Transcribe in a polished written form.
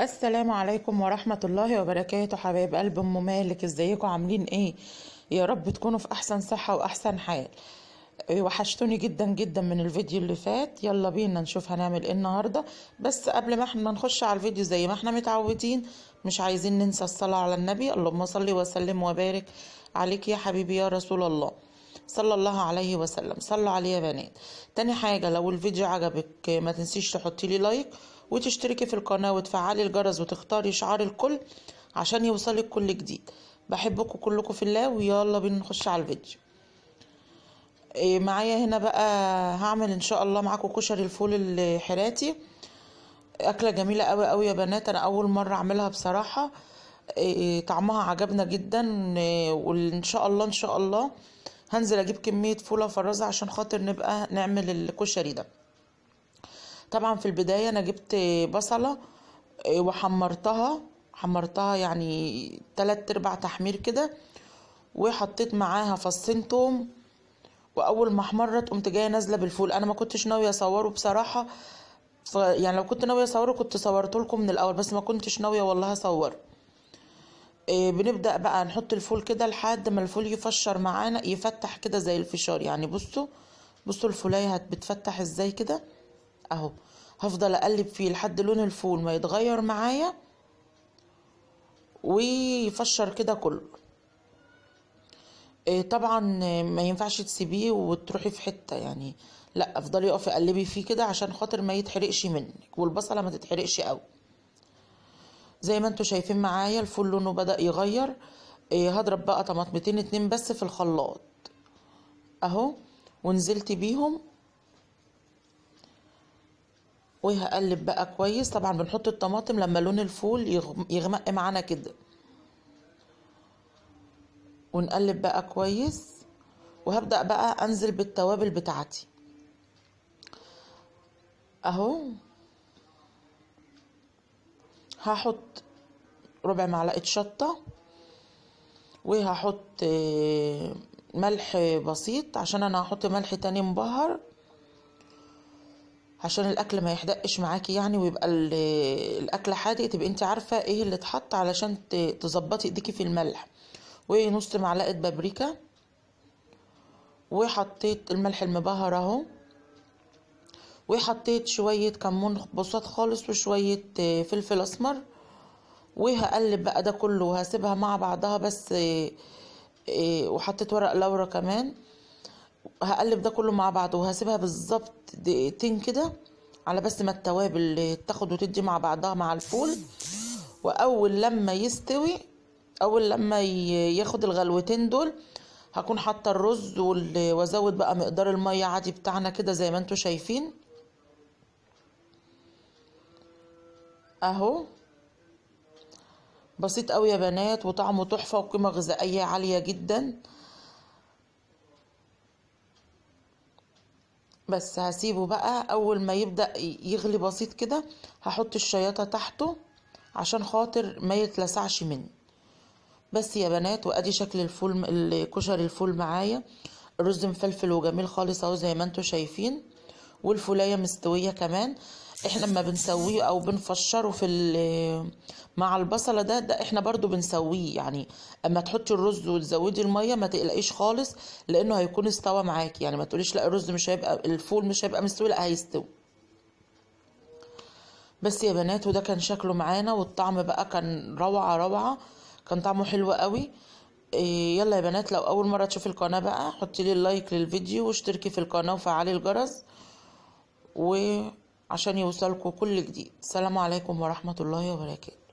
السلام عليكم ورحمة الله وبركاته. حبايب قلب ام مالك، ازيكم عاملين ايه؟ يا رب تكونوا في احسن صحة واحسن حال. وحشتوني جدا جدا من الفيديو اللي فات. يلا بينا نشوف هنعمل ايه النهاردة. بس قبل ما احنا نخش على الفيديو زي ما احنا متعودين، مش عايزين ننسى الصلاة على النبي. اللهم صل وسلم وبارك عليك يا حبيبي يا رسول الله صلى الله عليه وسلم. صلوا عليه يا بنات. تاني حاجة، لو الفيديو عجبك ما تنسيش تحطي لي لايك وتشتركي في القناة وتفعلي الجرس وتختاري شعار الكل عشان يوصلك كل جديد. بحبكم كلكم في الله، ويلا بينا نخش على الفيديو. معايا هنا بقى هعمل ان شاء الله معاكم كشري الفول الحراتي. اكلة جميلة قوي قوي يا بنات، انا اول مرة اعملها بصراحة. طعمها عجبنا جدا. وان شاء الله ان شاء الله هنزل اجيب كمية فول افرزها عشان خاطر نبقى نعمل الكشري ده. طبعا في البداية انا جبت بصلة حمرتها يعني 3/4 تحمير كده، وحطيت معاها فصين توم. واول ما احمرت قمت جايه نازله بالفول. انا ما كنتش ناويه اصوره بصراحه، يعني لو كنت ناويه اصوره كنت صورته لكم من الاول، بس ما كنتش ناويه والله اصور. بنبدا بقى نحط الفول كده لحد ما الفول يفشر معانا، يفتح كده زي الفشار. يعني بصوا الفولايه بتفتح ازاي كده اهو. هفضل اقلب فيه لحد لون الفول ما يتغير معايا ويفشر كده كله. طبعا ما ينفعش تسيبيه وتروحي في حته، يعني لا، افضلي اقفي قلبي فيه كده عشان خاطر ما يتحرقش منك، والبصله ما تتحرقش قوي. زي ما انتوا شايفين معايا الفول لونه بدأ يغير. هضرب بقى طماطمتين 2 بس في الخلاط اهو، ونزلت بيهم وهقلب بقى كويس. طبعا بنحط الطماطم لما لون الفول يغمق معانا كده، ونقلب بقى كويس. وهبدأ بقى انزل بالتوابل بتاعتي اهو. هحط ربع معلقة شطة، وهحط ملح بسيط عشان انا هحط ملح تاني مبهر عشان الاكل ما يحدقش معاكي يعني، ويبقى الاكل حادق، تبقى انت عارفة ايه اللي اتحط علشان تظبطي ايديكي في الملح. ونص معلقة بابريكا، وحطيت الملح المبهر اهو، وحطيت شوية كمون بساط خالص وشوية فلفل اسمر. وهقلب بقى ده كله وهسيبها مع بعضها بس. وحطيت ورق لورا كمان. هقلب ده كله مع بعض وهسيبها بالظبط دقيقتين كده على بس ما التوابل تاخد وتدي مع بعضها مع الفول. واول لما يستوي، اول لما ياخد الغلوتين دول، هكون حاطه الرز وازود بقى مقدار الميه عادي بتاعنا كده زي ما انتوا شايفين اهو. بسيط قوي يا بنات، وطعمه تحفه وقيمه غذائيه عاليه جدا. بس هسيبه بقى اول ما يبدأ يغلي بسيط كده، هحط الشياطة تحته عشان خاطر ما يتلسعش مني. بس يا بنات، وادي شكل الفول الكشري الفول معايا. الرز مفلفل وجميل خالص اهو زي ما انتوا شايفين، والفولايه مستويه كمان. احنا لما بنسويه او بنفشره مع البصله ده احنا برضو بنسويه يعني. اما تحطي الرز وتزودي الميه ما تقلقيش خالص، لانه هيكون استوى معاكي. يعني ما تقوليش لا الرز مش هيبقى، الفول مش هيبقى مستوي، لا هيستوي. بس يا بنات، وده كان شكله معانا، والطعم بقى كان روعه روعه، كان طعمه حلو قوي. يلا يا بنات، لو اول مره تشوفي القناه بقى حطي لي اللايك للفيديو واشتركي في القناه وفعلي الجرس وعشان يوصلكوا كل جديد. السلام عليكم ورحمه الله وبركاته.